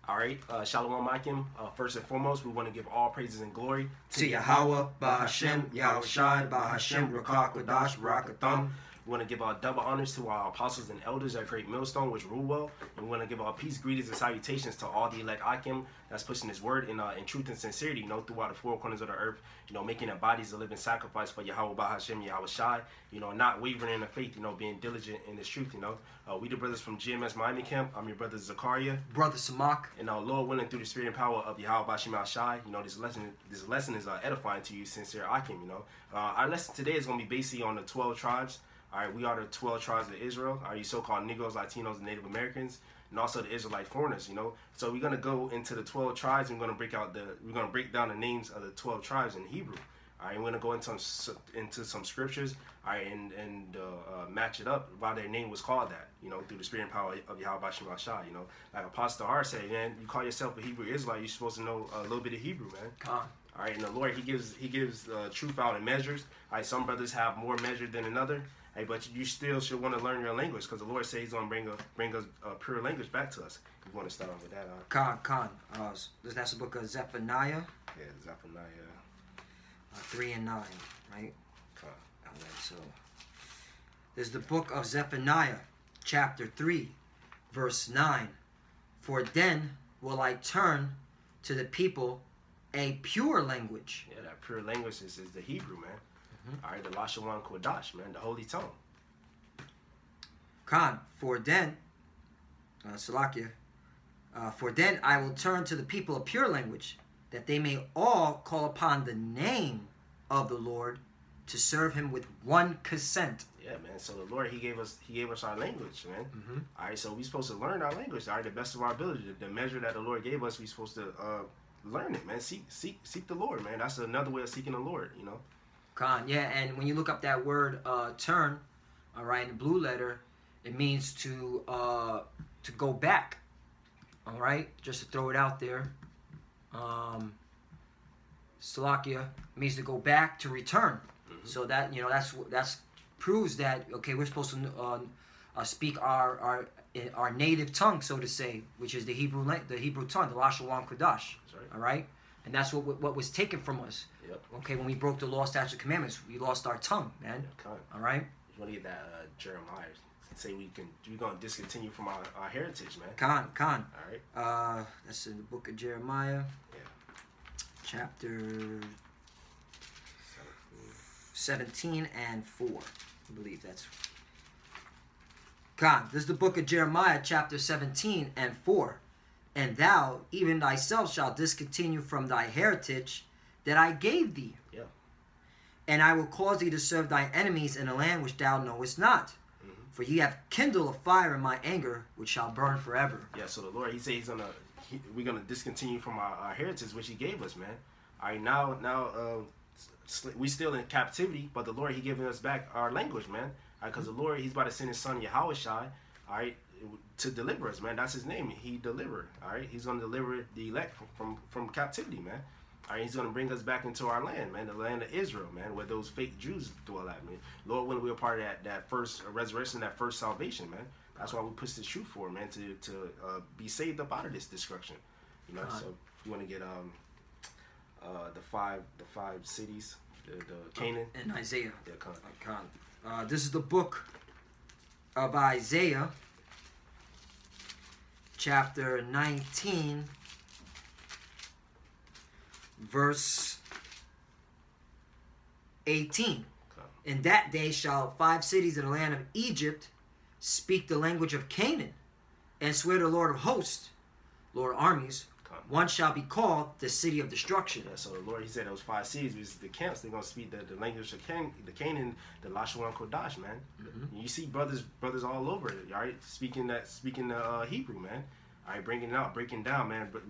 All right, Shalom Akim. First and foremost, we want to give all praises and glory to Yahweh, Bahashem, Yahushai, Bahashem, Rakah, Kodash, Barakatham. We want to give our double honors to our apostles and elders at Great Millstone, which rule well. And we want to give our peace, greetings, and salutations to all the elect Akim that's pushing His word in truth and sincerity, throughout the four corners of the earth, making their bodies a living sacrifice for Yahweh, Bahashem, Yahushai, not wavering in the faith, being diligent in this truth, We the brothers from GMS Miami Camp. I'm your brother Zakaria. Brother Samak. And Lord willing, through the spirit and power of Yahweh, Bahashem, Yahushai, this lesson is edifying to you, sincere Akim, Our lesson today is going to be basically on the 12 tribes. All right, we are the 12 tribes of Israel. Are you so-called Negroes, Latinos, and Native Americans, and also the Israelite foreigners? So we're gonna go into the 12 tribes. And we're gonna break down the names of the 12 tribes in Hebrew. All right, we're gonna go into some scriptures. All right, and match it up why their name was called that. Through the spirit and power of Yahweh Bashem Ashai. Like Apostle Har said, man, you call yourself a Hebrew Israelite, you're supposed to know a little bit of Hebrew, man. All right, and the Lord, He gives truth out in measures. All right, some brothers have more measure than another. Hey, but you still should want to learn your language, because the Lord says He's going to bring us pure language back to us. You want to start off with that? Khan. That's the book of Zephaniah. Yeah, Zephaniah. 3 and 9, right? Khan. All right, so there's the book of Zephaniah, chapter 3, verse 9. For then will I turn to the people a pure language. Yeah, that pure language is the Hebrew, man. All right, the Lashawan Kodash, man, the holy tongue. Khan, for then I will turn to the people a pure language, that they may all call upon the name of the Lord to serve Him with one consent. Yeah, man. So the Lord, He gave us our language, man. All right, so we're supposed to learn our language, all right, the best of our ability. The measure that the Lord gave us, we're supposed to learn it, man. Seek the Lord, man. That's another way of seeking the Lord, Khan, yeah, and when you look up that word turn, all right, in the blue letter, it means to go back, all right, just to throw it out there. Salakia means to go back, to return. So that that's proves that, okay, we're supposed to speak our native tongue, so to say, which is the Hebrew tongue, the Lashawan Kodash. Right. All right, and that's what was taken from us. Yep. Okay, when we broke the law, statutes, commandments, we lost our tongue, man. Yeah, all right. You want to get that Jeremiah? Say we're gonna discontinue from our heritage, man. Khan. All right. That's in the book of Jeremiah. Yeah. Chapter 17 and 4. I believe that's. Khan. This is the book of Jeremiah, chapter 17 and 4. And thou, even thyself, shalt discontinue from thy heritage that I gave thee. Yeah. And I will cause thee to serve thy enemies in a land which thou knowest not. For ye have kindled a fire in my anger, which shall burn forever. Yeah, so the Lord, He says we're gonna discontinue from our heritage, which He gave us, man. All right, now we still in captivity, but the Lord, He giving us back our language, man. All right, because the Lord, He's about to send His Son Yahushai, all right, to deliver us, man. That's His name. He delivered. All right, He's gonna deliver the elect from captivity, man. All right, He's going to bring us back into our land, man, the land of Israel, man, where those fake Jews dwell at, man. Lord, when we were part of that first resurrection, that first salvation, man. That's why we push this truth for, man, to be saved up out of this destruction, So if you want to get the five cities, the Canaan and Isaiah. Yeah, Khan. This is the book of Isaiah, chapter 19. Verse 18. In that day shall 5 cities in the land of Egypt speak the language of Canaan, and swear to the Lord of hosts, Lord of armies. One shall be called the city of destruction. Yeah, so the Lord, He said those 5 cities, which is the camps, they're gonna speak the language of the Canaan, the Lashawan Kodash, man. You see brothers all over it, all right, speaking the Hebrew, man. All right, breaking down, man, but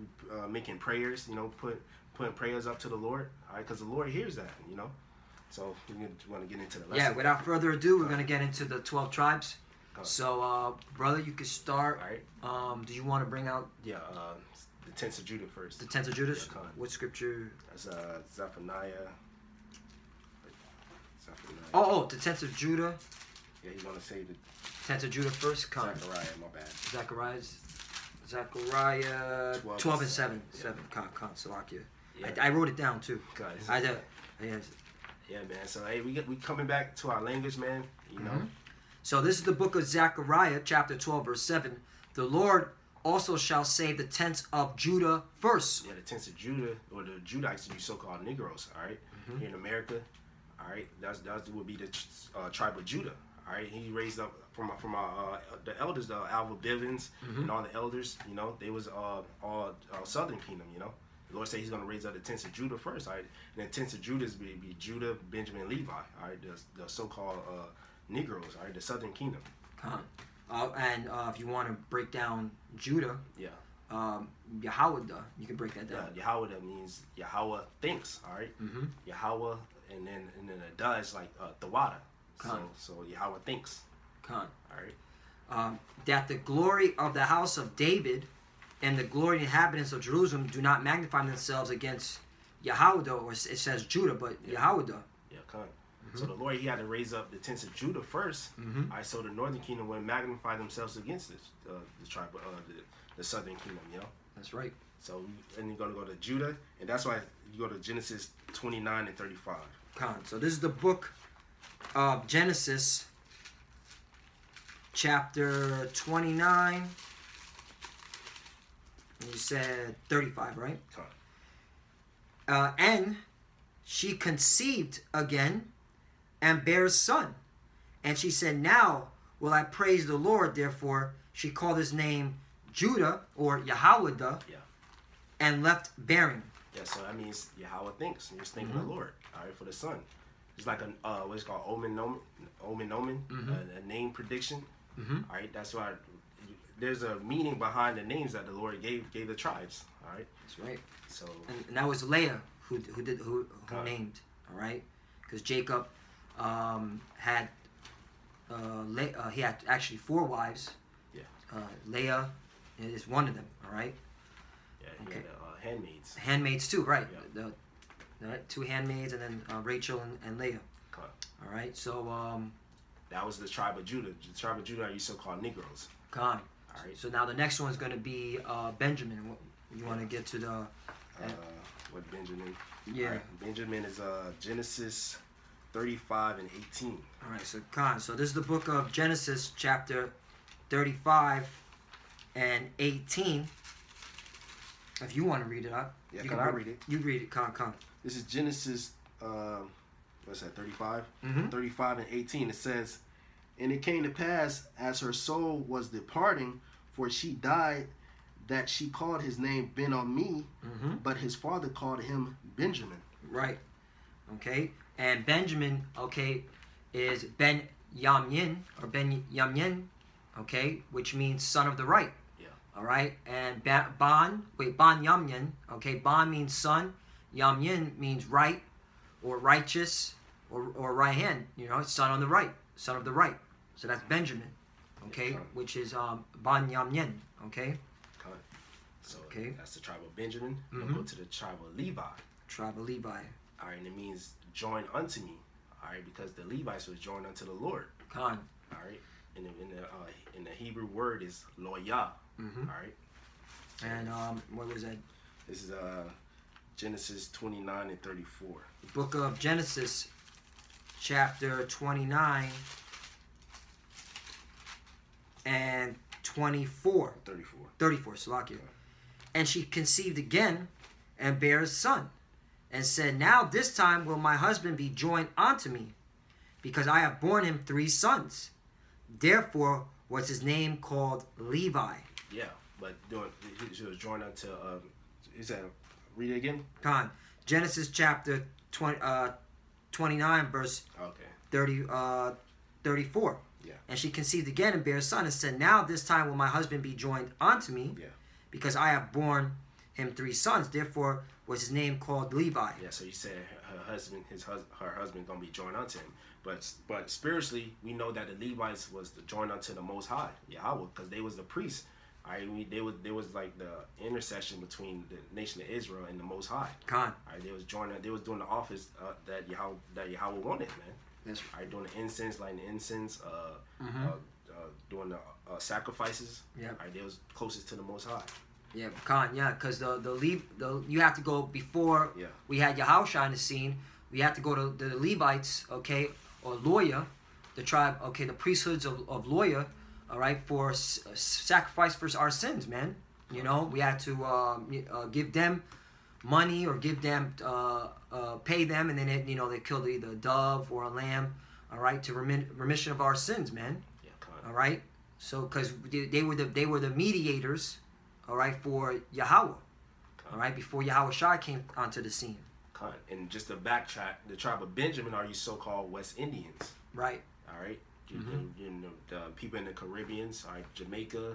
making prayers, putting prayers up to the Lord, all right, because the Lord hears that, So we want to get into the lesson. Yeah, without further ado, we're going to get into the 12 tribes. So, brother, you can start. All right. Do you want to bring out? Yeah, the tents of Judah first. The tents of Judah? Yeah, what scripture? That's Zephaniah. Oh, the tents of Judah. Yeah, he's going to say the tents of Judah first. Zechariah, my bad. Zechariah. Zechariah 12 and 7. Yeah. 7. Con, Salakia. Yeah. I wrote it down too. Guys. Yes. Yeah, man. So hey, we coming back to our language, man. You know. So this is the book of Zechariah, chapter 12, verse 7. The Lord also shall save the tents of Judah first. Yeah, the tents of Judah, or the Judites, you so-called Negroes. All right, here in America. All right, that would be the tribe of Judah. All right, he raised up from the elders, the Alva Bivens, and all the elders. You know, they was all Southern Kingdom. You know, the Lord said He's going to raise up the tents of Judah first. All right, and the tents of Judah be Judah, Benjamin, and Levi. All right, the so-called Negroes. All right, the Southern Kingdom. And if you want to break down Judah, Yeah. Yahawada, you can break that down. Yahweh means Yahweh thinks. All right. Yahweh, and then the da is like Thawada. So Yahweh thinks. Con. All right. That the glory of the house of David and the glory of the inhabitants of Jerusalem do not magnify themselves against Yahweh, or it says Judah, but Yahweh. Yeah, con. So the Lord, He had to raise up the tents of Judah first. All right, so the northern kingdom would magnify themselves against this, the tribe, the southern kingdom. You know. That's right. So and you're gonna go to Judah, and that's why you go to Genesis 29 and 35. Con. So this is the book of Genesis, chapter 29. And you said 35, right? Con. And she conceived again and bare a son. And she said, now will I praise the Lord. Therefore, she called his name Judah, or Yahawada, and left bearing. Yeah, so that means Yahweh thinks. And you're thinking the Lord, all right, for the son. It's like what's called omen nomen, a name prediction. All right, that's why there's a meaning behind the names that the Lord gave the tribes. All right, that's right. So and that was Leah who named. All right, because Jacob had he had actually 4 wives. Yeah. Leah is one of them. All right. Yeah. He had handmaids. Handmaids too, right? Yeah. The 2 handmaids, and then Rachel and Leah. Okay. All right. So that was the tribe of Judah. The tribe of Judah are you so-called Negroes. Con. All right. So now the next one is going to be Benjamin. You want to get to the what Benjamin? Yeah. Right. Benjamin is Genesis 35 and 18. All right. So Con. So this is the book of Genesis, chapter 35 and 18. If you want to read it up, yeah, can I read it? You read it, Con. This is Genesis, what's that, 35? 35 and 18. It says, and it came to pass, as her soul was departing, for she died, that she called his name Ben-Ami, but his father called him Benjamin. Right. Okay. And Benjamin, okay, is Ben-Yamyin, or Ben-Yamyin, okay, which means son of the right. All right, and Ban Yamyin, okay, Ban means son, Yamyin means right, or righteous, or right hand, you know, son on the right, son of the right. So that's Benjamin, okay, which is Ban Yamyin, okay. So that's the tribe of Benjamin. We'll go to the tribe of Levi. Tribe of Levi. All right, and it means join unto me. All right, because the Levites was joined unto the Lord. Con. All right, in the Hebrew word is loyah. All right. And what was that? This is Genesis 29 and 34. The book of Genesis, chapter 29 and 24. 34, Salakia. And she conceived again and bare a son, and said, now this time will my husband be joined unto me, because I have borne him 3 sons. Therefore was his name called Levi. Yeah, but she was joined unto, is that, read it again? Con. Genesis chapter 29, verse 34. Yeah. And she conceived again and bare a son, and said, now this time will my husband be joined unto me, because I have borne him 3 sons. Therefore was his name called Levi. Yeah, so you said her husband gonna be joined unto him. But spiritually, we know that the Levites was joined unto the Most High, Yahweh, because they was the priests. They was like the intercession between the nation of Israel and the Most High. Con. They was joining. They was doing the office that Yahweh wanted, man. That's right. Doing the incense, lighting the incense, doing the sacrifices. Yeah. Right, they was closest to the Most High. Yeah, because you have to go before we had Yahushua on the scene. We had to go to the Levites, okay, or Loya, the tribe, okay, the priesthoods of Loya, all right, for sacrifice for our sins, man. You know, we had to give them money or give them pay them, and then they killed either a dove or a lamb, all right, to remission of our sins, man. Yeah, all right. So because they were the mediators, all right, for Yahweh, all right, before Yahweh Shai came onto the scene. And just to backtrack, the tribe of Benjamin are you so-called West Indians, right? All right, you know, the people in the Caribbeans, all right, Jamaica,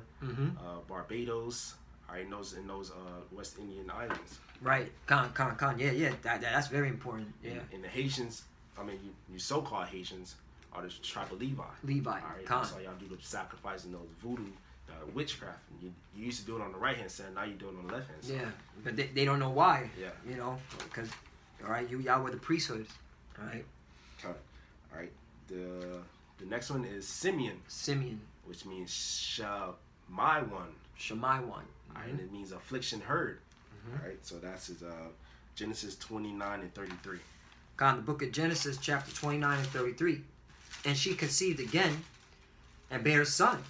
Barbados, all right, in those West Indian islands. Right, yeah, that's very important. Yeah, and the Haitians, I mean, you so-called Haitians are the tribe of Levi. Levi, all right, that's why y'all do the sacrificing those voodoo. Witchcraft. You used to do it on the right hand side. Now you do it on the left hand side. Yeah, but they don't know why. Yeah, you know, because all right, y'all were the priesthood. All right. All right. The next one is Simeon. Simeon, which means Shammai one. Shammai one. All right, and it means affliction heard. All right, so that's his Genesis 29 and 33. God, the book of Genesis, chapter 29 and 33, and she conceived again, and bare a son.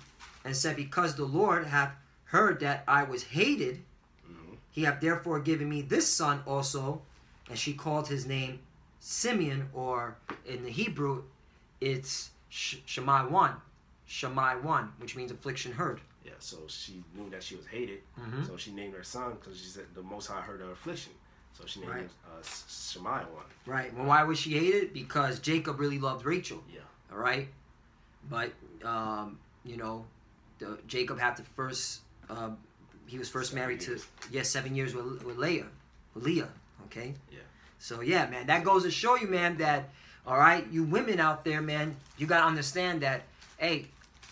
And said, because the Lord hath heard that I was hated, he hath therefore given me this son also. And she called his name Simeon, or in the Hebrew, it's Shammai one, which means affliction heard. Yeah, so she knew that she was hated, so she named her son because she said the Most High heard her affliction. So she named him Shammai one. Right. Well, why was she hated? Because Jacob really loved Rachel. Yeah. All right. But you know. Jacob had to first, he was first married to 7 years with Leah, okay? Yeah. So yeah, man, that goes to show you, man, that, all right, you women out there, man, you got to understand that, hey,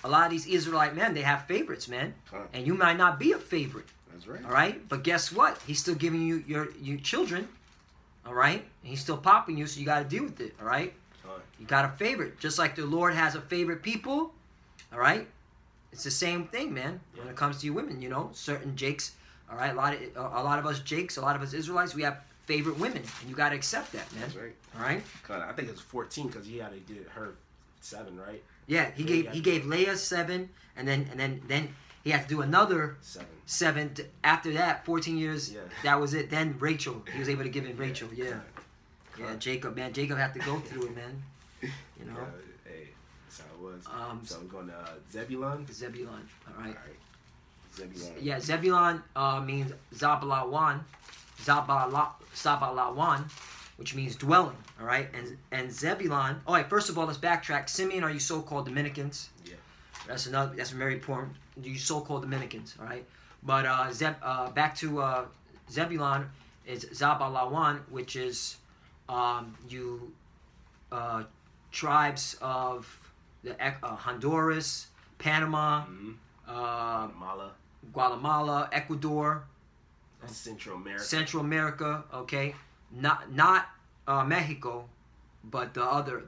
a lot of these Israelite men, they have favorites, man. And you might not be a favorite. That's right. All right? But guess what? He's still giving you your children, all right? And he's still popping you, so you got to deal with it, all right? You got a favorite. Just like the Lord has a favorite people, all right? It's the same thing, man. When it comes to you women, you know, certain Jakes, all right. A lot of us Jakes, a lot of us Israelites, we have favorite women, and you got to accept that, man. That's right. All right. I think it's 14 because he had to get her 7, right? Yeah, he gave Leah 7, and then he had to do another 7 after that. 14 years. Yeah. That was it. Then Rachel, he was able to give him Rachel. Yeah. Yeah, Jacob, man. Jacob had to go through it, man. You know. That's how it was. So we're going to Zebulun. Zebulun, all right. Zebulun. Yeah, Zebulun means Zabalawan, which means dwelling, all right? And Zebulun, all right, first of all, let's backtrack. Simeon are you so-called Dominicans? Yeah. That's very important. You so-called Dominicans, all right? But back to Zebulun is Zabalawan, which is tribes of the Honduras, Panama, Guatemala, Ecuador, Central America. Okay, not Mexico, but the other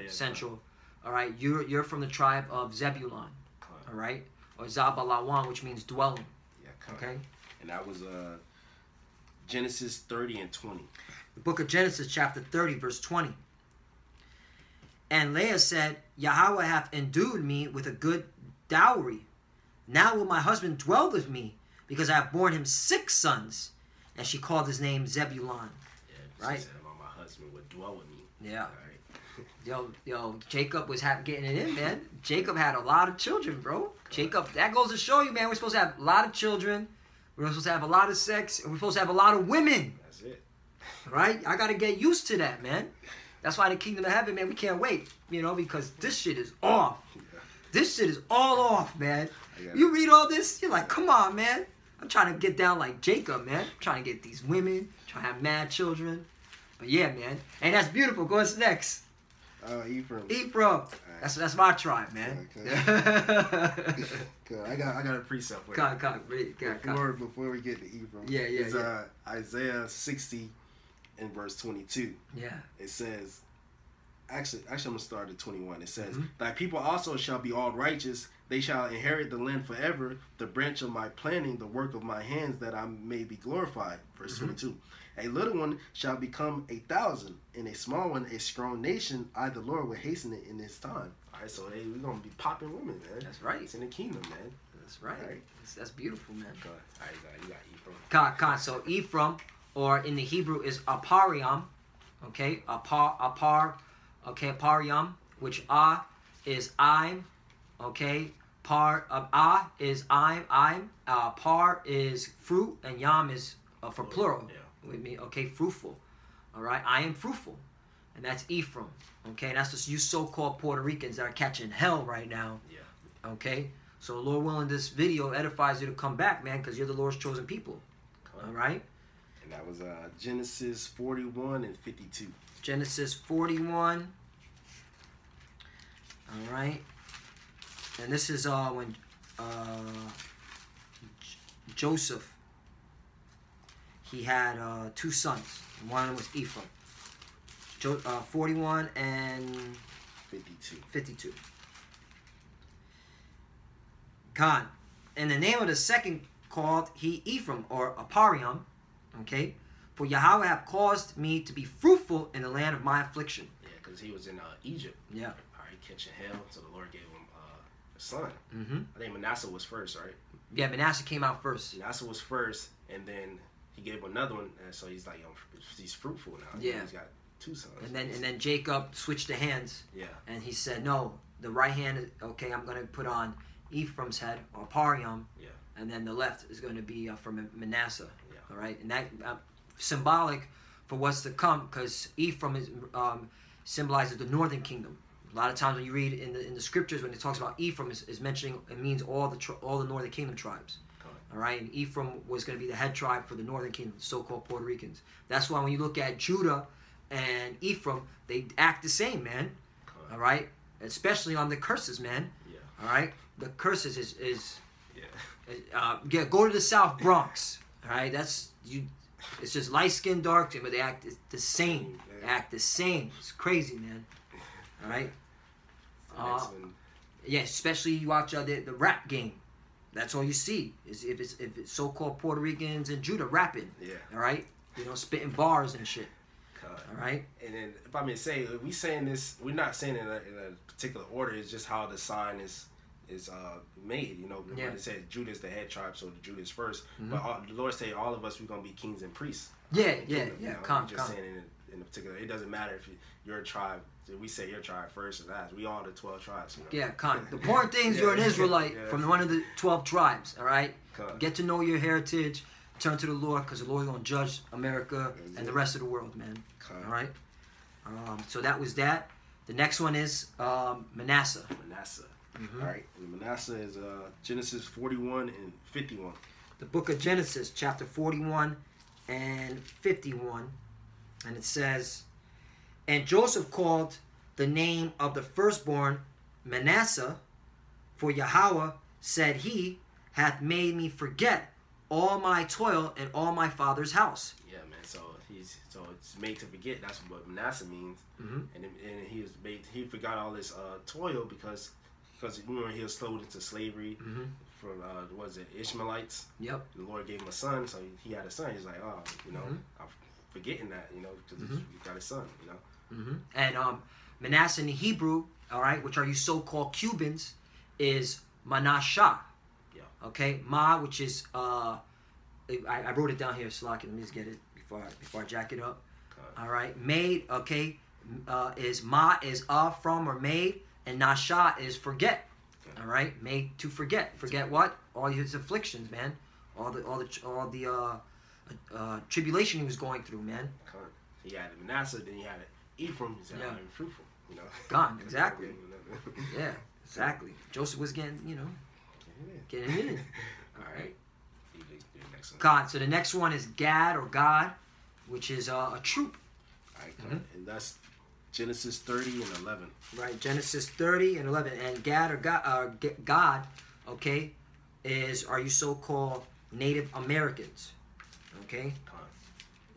Central. All right, you're from the tribe of Zebulun. All right, or Zabalawan, which means dwelling. Yeah. Okay. And that was Genesis 30 and 20. The book of Genesis, chapter 30, verse 20. And Leah said, Yahweh hath endued me with a good dowry. Now will my husband dwell with me, because I have borne him 6 sons. And she called his name Zebulun. Yeah, right? She said my husband would dwell with me. Yeah. Yo, Jacob was getting it in, man. Jacob had a lot of children, bro. Jacob, that goes to show you, man, we're supposed to have a lot of children. We're supposed to have a lot of sex. And we're supposed to have a lot of women. That's it. Right? I got to get used to that, man. That's why the kingdom of heaven, man, we can't wait, you know, because this shit is off. This shit is all off, man. You read all this, you're like, come on, man. I'm trying to get down like Jacob, man. I'm trying to get these women, trying to have mad children. But yeah, man. And that's beautiful. Go what's next? Ephraim. Right. That's my tribe, man. Okay. Good. I got a precept for you. Before we get to Ephraim. It's Isaiah 60 in verse 22. Yeah. It says, actually, I'm gonna start at 21. It says, "Thy people also shall be all righteous; they shall inherit the land forever. The branch of my planting, the work of my hands, that I may be glorified." Verse 22. "A little one shall become 1,000, and a small one a strong nation. I, the Lord, will hasten it in His time." All right, so hey, we're gonna be popping women, man. That's right. It's in the kingdom, man. That's right. Right. That's beautiful, man. All right, you got Ephraim. So Ephraim, or in the Hebrew, is Apariam. Okay, Apariam, which is I'm. Okay, is I'm. Par is fruit, and yam is for plural. Yeah. With me, okay, fruitful. All right, I am fruitful, and that's Ephraim. Okay, and that's just you so-called Puerto Ricans that are catching hell right now. Yeah. Okay, so Lord willing, this video edifies you to come back, man, because you're the Lord's chosen people. All right. And that was Genesis 41 and 52. Genesis 41. All right. And this is when Joseph, he had 2 sons. One was Ephraim. 41 and 52. God. And the name of the second called he Ephraim, or Apariam. Okay. "For Yahweh hath caused me to be fruitful in the land of my affliction." Yeah, because he was in Egypt. Yeah. All right, catching hell. So the Lord gave him a son. Mm-hmm. I think Manasseh was first, right? Yeah, Manasseh came out first. Manasseh was first, and then he gave him another one, and so he's like, he's fruitful now. Yeah. He's got 2 sons. And then Jacob switched the hands. Yeah. And he said, no, the right hand, okay, I'm going to put on Ephraim's head, or Pariam. Yeah. And then the left is going to be from Manasseh. Yeah. All right. And that symbolic for what's to come, because Ephraim is symbolizes the northern kingdom. A lot of times when you read in the scriptures, when it talks about Ephraim, is mentioning, it means all the northern kingdom tribes. All right, and Ephraim was going to be the head tribe for the northern kingdom, so-called Puerto Ricans. That's why when you look at Judah and Ephraim, they act the same, man. All right, especially on the curses, man. Yeah. All right, the curses is yeah. Go to the South Bronx. All right, that's you. It's just light skin, dark skin, but they act the same. They act the same. It's crazy, man. All right. Yeah, especially you watch the rap game. That's all you see is if it's so-called Puerto Ricans and Judah rapping. Yeah. All right. Spitting bars and shit. All right. And then if I may say, we saying this, we're not saying it in a particular order. It's just how the sign is made. When it says Judah is the head tribe, so the Judah is first. Mm-hmm. But the Lord say all of us we're gonna be kings and priests. Yeah. Saying in a particular, it doesn't matter if you're a tribe. We say your tribe first or last. We all the 12 tribes. Yeah, Khan. The important thing is you're an Israelite from one of the 12 tribes. All right. Get to know your heritage. Turn to the Lord, because the Lord is gonna judge America and the rest of the world, man. All right. So that was that. The next one is Manasseh. Mm-hmm. All right. And Manasseh is Genesis 41 and 51. The book of Genesis, chapter 41 and 51, and it says, "And Joseph called the name of the firstborn Manasseh, for Yahweh, said he, hath made me forget all my toil and all my father's house." Yeah, man. So it's made to forget. That's what Manasseh means. Mm-hmm. And he forgot all this toil because he was sold into slavery from Ishmaelites. Yep. The Lord gave him a son, so he had a son. He's like, I'm forgetting that, because he got a son, Mm-hmm. And Manasseh in the Hebrew, all right, which are you so-called Cubans, is Manasseh. Yeah. Okay, which is I wrote it down here, so let me just get it before I jack it up. Okay. All right, made. Okay, is from or made, and Nasha is forget. Okay. All right, made to forget. Forget what? All his afflictions, man. All the tribulation he was going through, man. Okay. He had Manasseh, then he had Ephraim. He's fruitful, Gone, exactly. Yeah, exactly. Joseph was getting in it. All right. God. So the next one is Gad, or God, which is a troop. All right, and that's Genesis 30 and 11. Right, Genesis 30 and 11. And Gad, or God, okay, are you so-called Native Americans? Okay.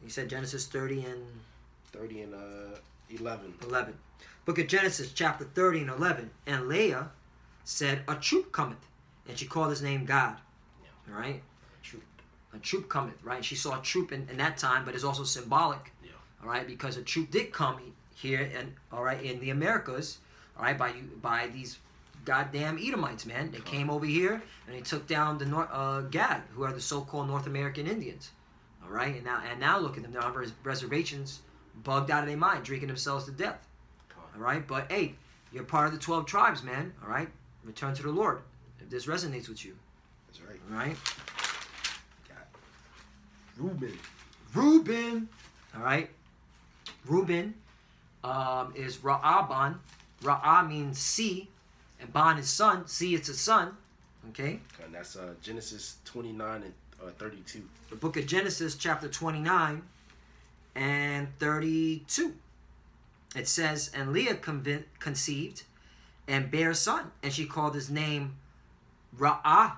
You said Genesis 30 and 11. 11. Book of Genesis, chapter 30 and 11. And Leah said, a troop cometh. And she called his name God. Yeah. All right? Troop. A troop cometh, right? She saw a troop in that time, but it's also symbolic. Yeah. All right? Because a troop did come here, and all right, in the Americas, all right, by these goddamn Edomites, man. They came over here, and they took down the Gad, who are the so-called North American Indians. All right? And now look at them. They're on reservations, bugged out of their mind, drinking themselves to death. All right? But, hey, you're part of the 12 tribes, man. All right? Return to the Lord if this resonates with you. That's right. All right? Reuben. Reuben. All right? Reuben is Ra'aban. Ra'a means sea, and Ban is son. Sea, it's a son. Okay? And that's Genesis 29 and 32. The book of Genesis, chapter 29 and 32. It says, and Leah conceived and bare a son, and she called his name Ra'aban,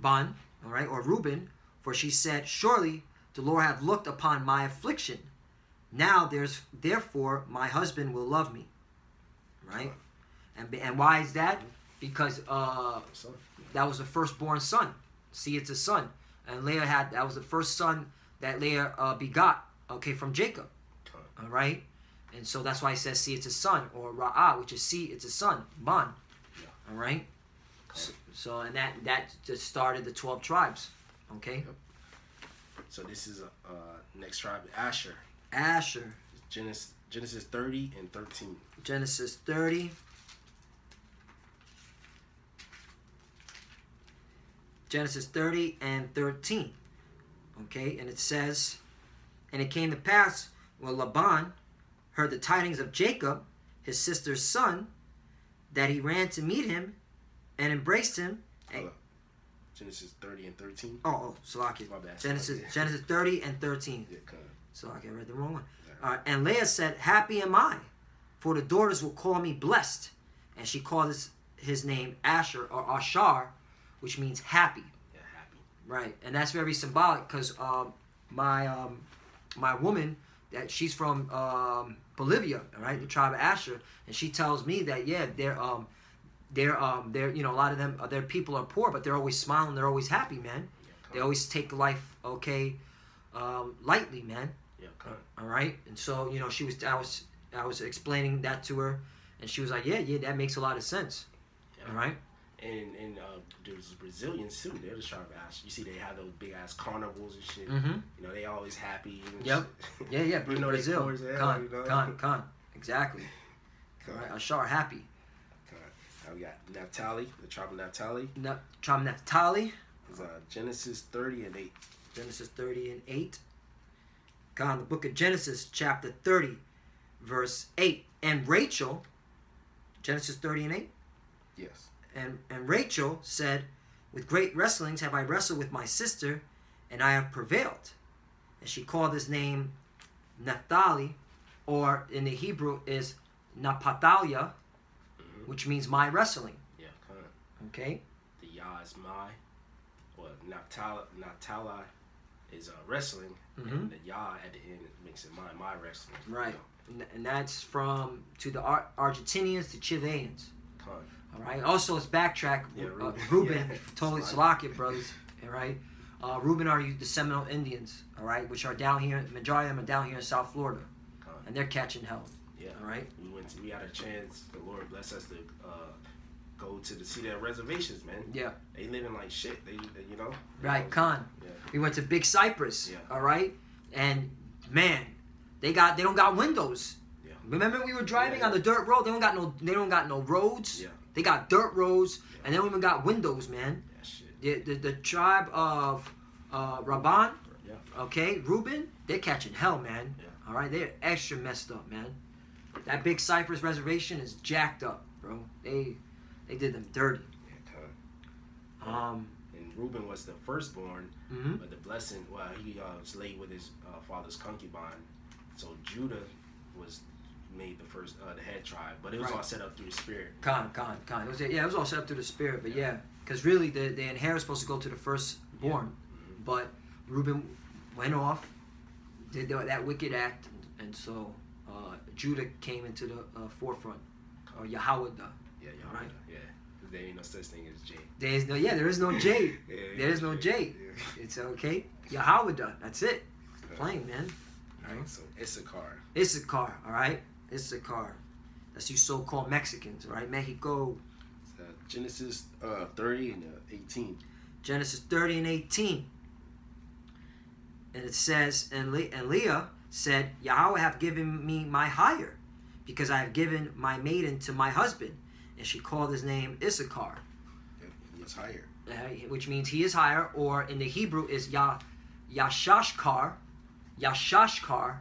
all right, or Reuben, for she said, surely the Lord hath looked upon my affliction. Now therefore my husband will love me. Right? And why is that? Because that was the firstborn son. See, it's a son. And that was the first son that Leah begot, okay, from Jacob. All right? And so that's why he says, see, it's a son, or Ra'ah, which is see, it's a son, Ban. Yeah. All right? So and that just started the 12 tribes. Okay? Yep. So this is next tribe, Asher. Asher. Genesis 30 and 13. Genesis 30. Genesis 30 and 13. Okay? And it says, and it came to pass when Laban heard the tidings of Jacob, his sister's son, that he ran to meet him and embraced him. Genesis 30 and 13. Oh, Salakia. My bad. Genesis 30 and 13. Yeah, Salakia, I read the wrong one. And Leah said, happy am I, for the daughters will call me blessed. And she called his name Asher, or Ashar, which means happy. Yeah, happy. Right, and that's very symbolic because my woman, that she's from Bolivia, all right, the tribe of Asher, and she tells me that they're you know, a lot of them, their people are poor, but they're always smiling, they're always happy, man. Yeah, they always take life lightly, man. Yeah, all right, and so you know, I was explaining that to her, and she was like, yeah, that makes a lot of sense. Yeah. All right. And there's Brazilians too. They're the tribe of Asher. You see, they have those big ass carnivals and shit. Mm-hmm. You know, they always happy. And Yep. Shit. Yeah. You know, Brazil. Con. Exactly. Con. All right. Ashar, happy. Now we got Naphtali, the tribe of Naphtali. Tribe of Naphtali. It's Genesis 30 and 8. Genesis 30 and 8. God, the book of Genesis, chapter 30, verse 8. And Rachel, Genesis 30 and 8. Yes. And Rachel said, with great wrestlings have I wrestled with my sister, and I have prevailed. And she called his name Naphtali, or in the Hebrew is Napatalia, which means my wrestling. Yeah, kind of. Okay? The Yah is my, or Naphtali is wrestling, and the Yah at the end makes it my wrestling. Right. And that's from, to the Argentinians to Chileans. Con. All right. Also, let's backtrack. Yeah, Reuben, yeah. totally Salakia, brothers. All right. Reuben are the Seminole Indians. All right, which are down here. The majority of them are down here in South Florida, and they're catching hell. Yeah. All right. We had a chance. The Lord bless us to go to see their reservations, man. Yeah. They living like shit. They you know. Right, Con. Yeah. We went to Big Cypress. Yeah. All right, and man, they don't got windows. Yeah. Remember we were driving on the dirt road. They don't got no roads. Yeah. They got dirt roads, and they don't even got windows, man. Yeah, shit. The tribe of Rabban, Yeah. okay, Reuben, they're catching hell, man. Yeah. All right, they're extra messed up, man. That Big Cypress reservation is jacked up, bro. They did them dirty. Yeah, kind and Reuben was the firstborn, but the blessing, he was laid with his father's concubine. So Judah was made the first, the head tribe, but it was all set up through the spirit. Con. It was all set up through the spirit, but because really the inherit is supposed to go to the firstborn, but Reuben went off, did that wicked act, and so Judah came into the forefront, or Yahweh. Yeah, Right. Yeah. There ain't no such thing as J. There is no J. There is no J. Yeah. It's okay. Yahweh. That's it. Plain, man. All right. So Issachar. Issachar. All right. Issachar. That's you so-called Mexicans, all right? Mexico. Genesis 30 and 18. Genesis 30 and 18. And it says, and Leah said, Yahweh hath given me my hire, because I have given my maiden to my husband. And she called his name Issachar. He is higher. Which means he is higher, or in the Hebrew is Yashashkar. Yashashkar.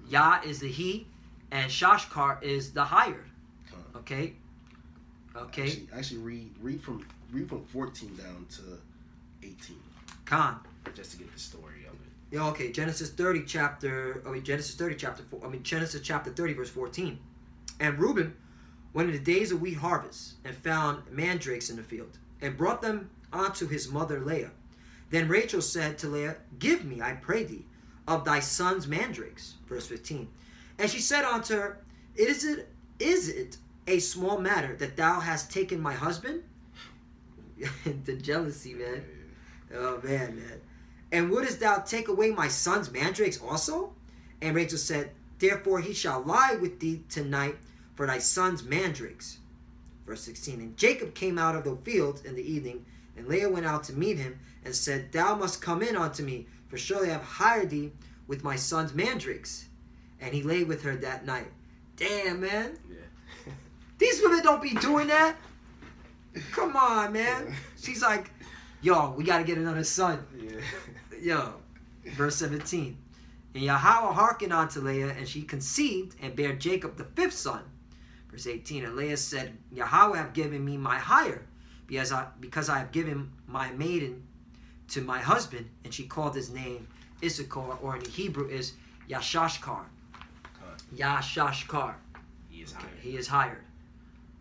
Yah is the he, and Shashkar is the hired. Okay? Okay. Actually read from 14 down to 18. Khan. Just to get the story of it. Yeah, okay. Genesis 30 chapter 4. Genesis chapter 30 verse 14. And Reuben went in the days of wheat harvest and found mandrakes in the field and brought them unto his mother Leah. Then Rachel said to Leah, Give me, I pray thee, of thy son's mandrakes. Verse 15. And she said unto her, Is it a small matter that thou hast taken my husband? The jealousy, man. Oh, man. And wouldest thou take away my son's mandrakes also? And Rachel said, Therefore he shall lie with thee tonight for thy son's mandrakes. Verse 16. And Jacob came out of the field in the evening, and Leah went out to meet him, and said, Thou must come in unto me, for surely I have hired thee with my son's mandrakes. And he lay with her that night. Damn, man. Yeah. These women don't be doing that. Come on, man. She's like, yo, we got to get another son. Yeah. Yo. Verse 17. And Yahweh hearkened unto Leah, and she conceived, and bare Jacob the fifth son. Verse 18. And Leah said, Yahweh hath given me my hire, because I have given my maiden to my husband. And she called his name Issachar, or in the Hebrew is Yashashkar. Yashashkar. He is hired. He is hired.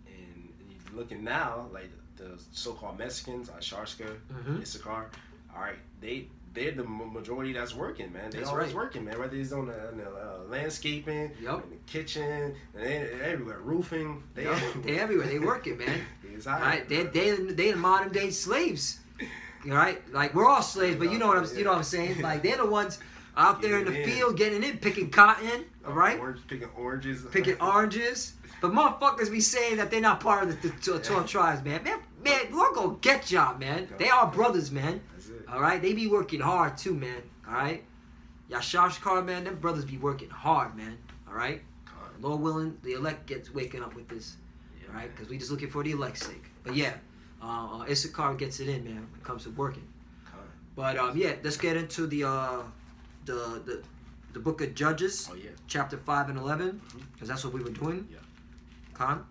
And looking now, like the so-called Mexicans, Asharska, Issachar, all right, they're the majority that's working, man. They're always working, man. Whether it's on the landscaping, in the kitchen, and they're everywhere, roofing. They're everywhere. They working, man. He's hired. Right? They the modern day slaves. Right? Like we're all slaves, but you know what I'm saying? Like they're the ones out there in the field getting in, picking cotton, all right? Picking oranges. Picking oranges. But motherfuckers be saying that they're not part of the 12 tribes, man. Man, Lord go get y'all, man. They are brothers, man. That's it. All right? They be working hard too, man. All right? Yashashkar, man, them brothers be working hard, man. All right? Lord willing, the elect gets waking up with this. All right? Because we just looking for the elect's sake. But yeah, Issachar gets it in, man, when it comes to working. But yeah, let's get into the book of Judges, chapter 5 and 11, because that's what we were doing. Yeah.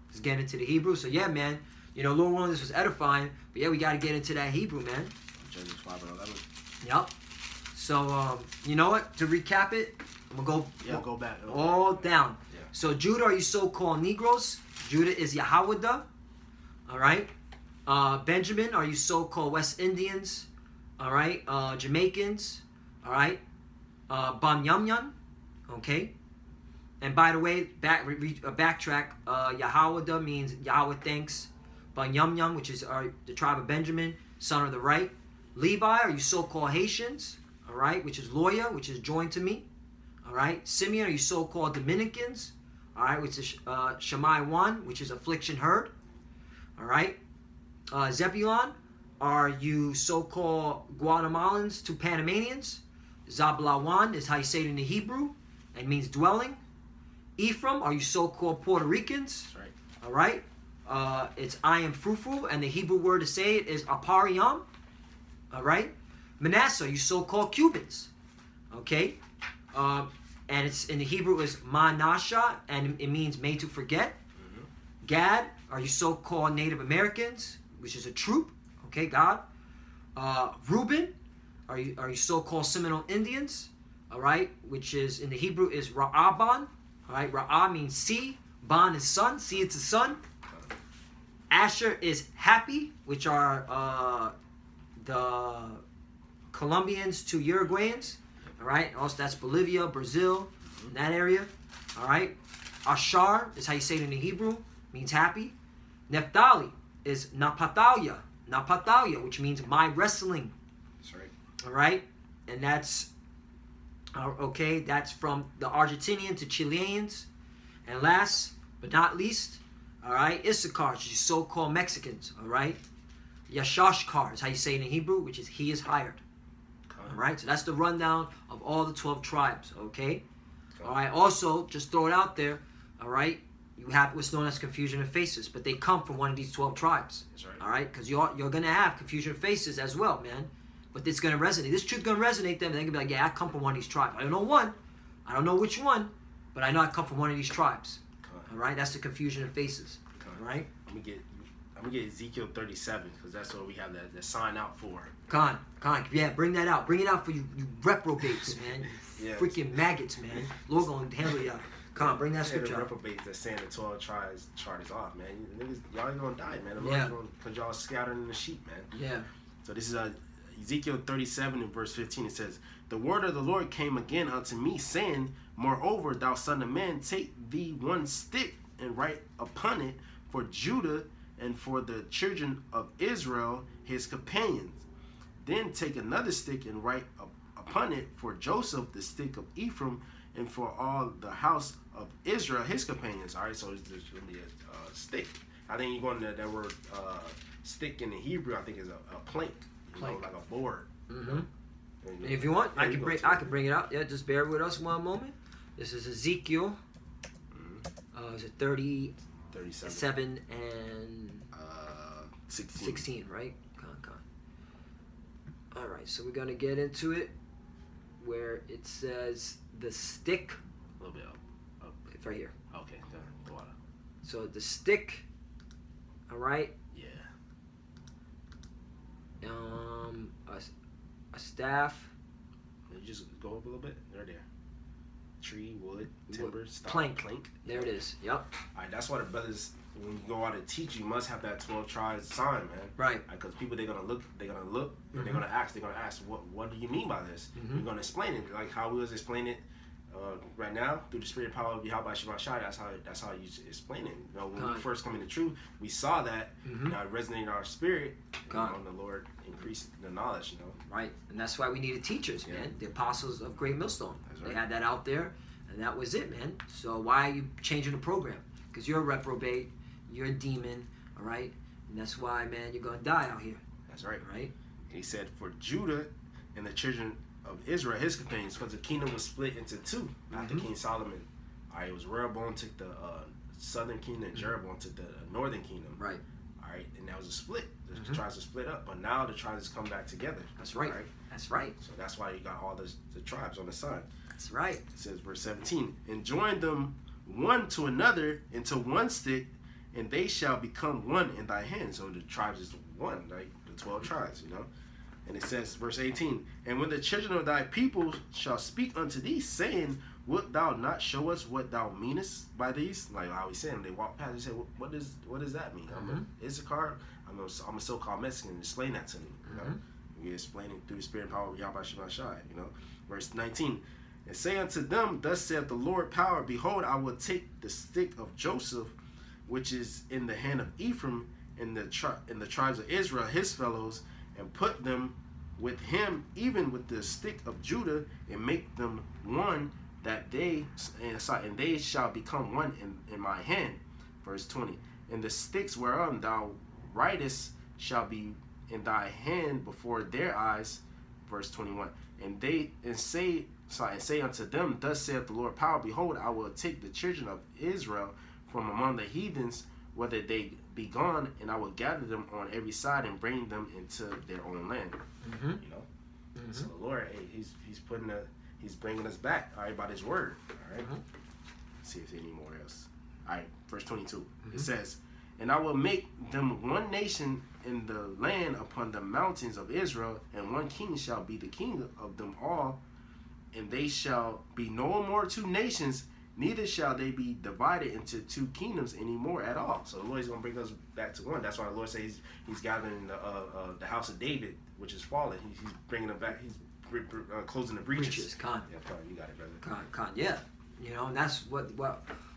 Let's get into the Hebrew. So yeah, man, you know, Lord willing, this was edifying, but yeah, we got to get into that Hebrew, man. Judges 5 and 11. Yep. So you know what? To recap it, I'm gonna go back all down. Yeah. So Judah are you so-called Negroes? Judah is Yahweh. All right. Benjamin are you so-called West Indians? All right. Jamaicans. All right. Banyamyan. Okay. And by the way, backtrack. Yahweh means Yahweh thanks. Banyamyan, which is the tribe of Benjamin, son of the right. Levi are you so-called Haitians. All right, which is Loya, which is joined to me. All right. Simeon are you so-called Dominicans. All right, which is Shammai 1, which is affliction heard. All right. Zebulon are you so-called Guatemalans to Panamanians. Zablawan is how you say it in the Hebrew and means dwelling. Ephraim are you so-called Puerto Ricans. That's right. All right. It's I am fruitful, and the Hebrew word to say it is apariam. All right. Manasseh are you so-called Cubans. Okay. And it's in the Hebrew is Manasha, and it means made to forget. Gad are you so-called Native Americans, which is a troop. Okay, God. Reuben are you so-called Seminole Indians. All right, which is in the Hebrew is Ra'aban. All right, Ra'ah means sea. Ban is sun. See, it's a sun. Asher is happy, which are the Colombians to Uruguayans. All right, also that's Bolivia, Brazil, in that area. All right. Ashar is how you say it in the Hebrew, means happy. Naphtali is Napatalia, which means my wrestling. That's right. All right, and that's okay. That's from the Argentinian to Chileans, and last but not least, all right, Issachar, which is so-called Mexicans. All right, Yashashkar is how you say it in Hebrew, which is he is hired. All right, so that's the rundown of all the 12 tribes. Okay, all right. Also, just throw it out there. All right, you have what's known as confusion of faces, but they come from one of these 12 tribes. That's right. All right, because you're gonna have confusion of faces as well, man. But it's gonna resonate. This truth gonna resonate them. They're gonna be like, yeah, I come from one of these tribes. I don't know one. I don't know which one, but I know I come from one of these tribes. All right, that's the confusion of faces. All right. I'm gonna get Ezekiel 37 because that's what we have the sign out for. Con, yeah, bring that out. Bring it out for you reprobates, man. You Yes. freaking maggots, man. Lord gonna handle you. Con, bring that The scripture out. reprobates that's saying the 12 tribes chart is off, man. Niggas, y'all ain't gonna die, man. The Yeah. Lord's gonna, cause y'all scattered in the sheep, man. Yeah. So this is Ezekiel 37 and verse 15. It says, "The word of the Lord came again unto me, saying, Moreover, thou son of man, take thee one stick and write upon it for Judah and for the children of Israel, his companions. Then take another stick and write upon it for Joseph, the stick of Ephraim, and for all the house of Israel, his companions." All right, so it's just going to be a stick. I think you're going to that word stick in the Hebrew. I think is a plank, Plank. like a board. Mm-hmm. And if you want, Yeah, I can bring it out. Yeah, just bear with us one moment. This is Ezekiel. Is it 37 37. and 16, right? Con. All right, so we're gonna get into it, where it says the stick. A little bit up. It's right here. Okay, the water. So the stick. All right. Yeah. A staff. You just go up a little bit. Right there. Tree, wood, timber, stock, Plank. plank. There it is. Yep. All right, that's why the brothers, when you go out and teach, you must have that 12 tribes sign, man. Right. Because people, they're gonna look, and they're gonna ask, what do you mean by this? Mhm. We're gonna explain it, like how we was explaining it right now through the spirit power of Yahweh Shema Shai. That's how you explain it. You know, when we first come into truth, we saw that. Mhm. You know, it resonated in our spirit. God. You know, the Lord increased the knowledge. You know. Right, and that's why we needed teachers, man. The apostles of Great Millstone. That's They right. had that out there, and that was it, man. So why are you changing the program? Because you're a reprobate, you're a demon, all right? And that's why, man, you're gonna die out here, That's right. all right? He said, for Judah and the children of Israel, his companions, because the kingdom was split into two after Mhm. King Solomon. All right, it was Rehoboam took the southern kingdom, and Jeroboam took the northern kingdom. Right. All right, and that was a split. The Mhm. tribes were split up, but now the tribes come back together. That's right. All right? That's right. So that's why you got all the tribes on the side. That's right. It says, verse 17, and join them one to another into one stick, and they shall become one in thy hand. So the tribes is one, like the 12 tribes, you know. And it says, verse 18, and when the children of thy people shall speak unto thee, saying, wilt thou not show us what thou meanest by these? Like how we saying, they walk past and say, what does that mean? I'm a Issachar, I'm a so-called Mexican. Explain that to me. You know, we explaining through the spirit and power of Yahweh Shema Shai. You know, verse 19, and say unto them, thus saith the Lord power, behold, I will take the stick of Joseph, which is in the hand of Ephraim, in the tribes of Israel, his fellows, and put them with him, even with the stick of Judah, and make them one, that they shall become one in my hand. Verse 20, and the sticks whereon thou writest shall be in thy hand before their eyes. Verse 21, and say unto them, thus saith the Lord power, behold, I will take the children of Israel from among the heathens, whether they be gone, and I will gather them on every side and bring them into their own land. You know, so the Lord, hey, he's bringing us back, all right, by His word. All right, let's see if there's any more else. All right, verse 22. It says, and I will make them one nation in the land upon the mountains of Israel, and one king shall be the king of them all, and they shall be no more two nations, neither shall they be divided into two kingdoms anymore at all. So the Lord is going to bring us back to one. That's why the Lord says he's gathering the house of David, which is fallen. He's bringing them back. He's closing the breaches. Con. Yeah, you got it, brother. Con. Yeah. You know, and that's what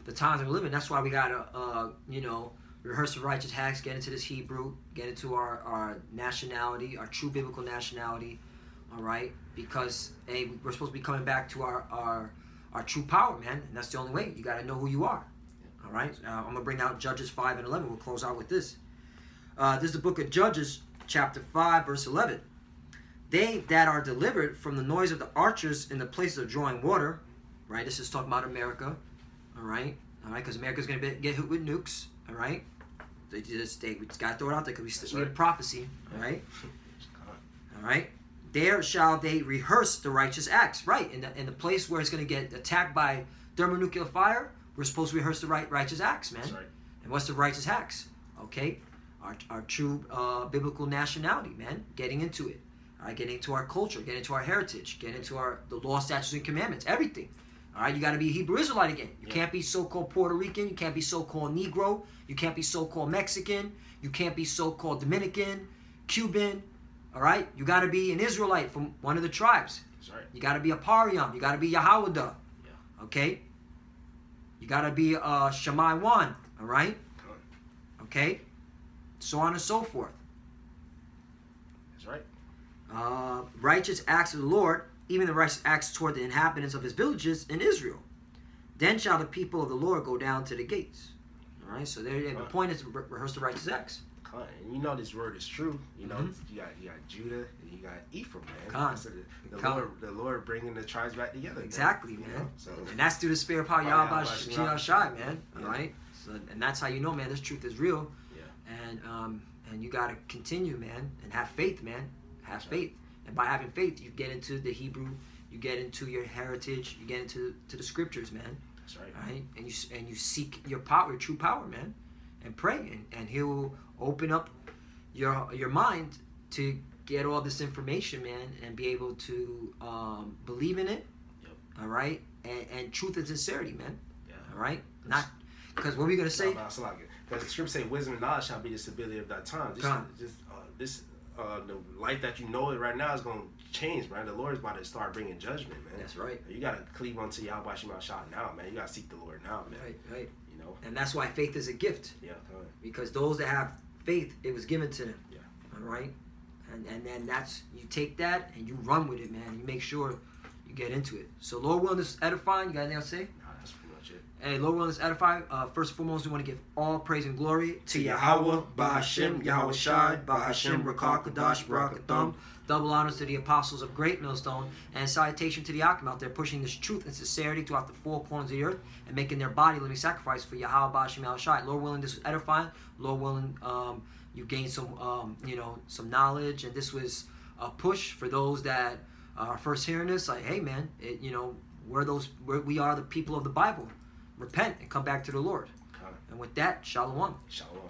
the times we're living. That's why we gotta, you know, rehearse the righteous acts, get into this Hebrew, get into our nationality, our true biblical nationality. All right, because hey, we're supposed to be coming back to our true power, man, and that's the only way. You got to know who you are. All right, I'm gonna bring out Judges 5 and 11. We'll close out with this. This is the book of Judges, chapter 5, verse 11. They that are delivered from the noise of the archers in the places of drawing water, right? This is talking about America, all right, because America's gonna get hit with nukes, all right. We just gotta throw it out there because we have prophecy, all right, all right. There shall they rehearse the righteous acts, right? In the place where it's gonna get attacked by thermonuclear fire, we're supposed to rehearse the righteous acts, man. Right. And what's the righteous acts? Okay, our true biblical nationality, man. Getting into it. All right, getting into our culture, getting into our heritage, getting into the law, statutes, and commandments, everything. All right, you got to be a Hebrew Israelite again. You can't be so-called Puerto Rican. You can't be so-called Negro. You can't be so-called Mexican. You can't be so-called Dominican, Cuban. All right, you got to be an Israelite from one of the tribes. That's right. You got to be a Pariam. You got to be Yahawada. Yeah. Okay. You got to be Shammai Wan. All right. Okay. So on and so forth. That's right. Righteous acts of the Lord, even the righteous acts toward the inhabitants of his villages in Israel. Then shall the people of the Lord go down to the gates. All right, so there. The point is to rehearse the righteous acts. And you know this word is true. You know, you got Judah and you got Ephraim, man. So the Lord bringing the tribes back together. Exactly, man. You know? So, and that's through the spirit of power, Yahweh Shai, man. All right. So, and that's how you know, man, this truth is real. Yeah. And you gotta continue, man, and have faith, man. Have faith, and by having faith, you get into the Hebrew, you get into your heritage, you get into the scriptures, man. That's right. Right, and you seek your power, your true power, man, and pray, and He will open up your mind to get all this information, man, and be able to believe in it. Yep. All right, and truth and sincerity, man. Yeah. All right, not because what are we gonna say? Because the scripture say, "Wisdom and knowledge shall be the stability of that time." The life that you know it right now is going to change, man. The Lord is about to start bringing judgment, man. That's right. You got to cleave unto Yahweh Shema Shah now, man. You got to seek the Lord now, man. Right. You know. And that's why faith is a gift. Yeah. Because those that have faith, it was given to them. Yeah. All right. And then that's, you take that and you run with it, man. You make sure you get into it. So Lord willing, this is edifying. You got anything else to say? That's pretty much it. Hey, Lord willing, this is edifying. First and foremost, we want to give all praise and glory to Yahweh, Bahashem, Yahweh Shai, Bahashem, Rakah, Kadash, Barakathum. Double honors to the apostles of Great Millstone, and salutation to the Akim out there pushing this truth and sincerity throughout the four corners of the earth and making their body living sacrifice for Yahweh, Bahashem, Yahweh Shai. Lord willing, this was edifying. Lord willing, you gained some, some knowledge, and this was a push for those that are first hearing this. Like, hey, man, we are the people of the Bible. Repent and come back to the Lord. And with that, shalom. Shalom.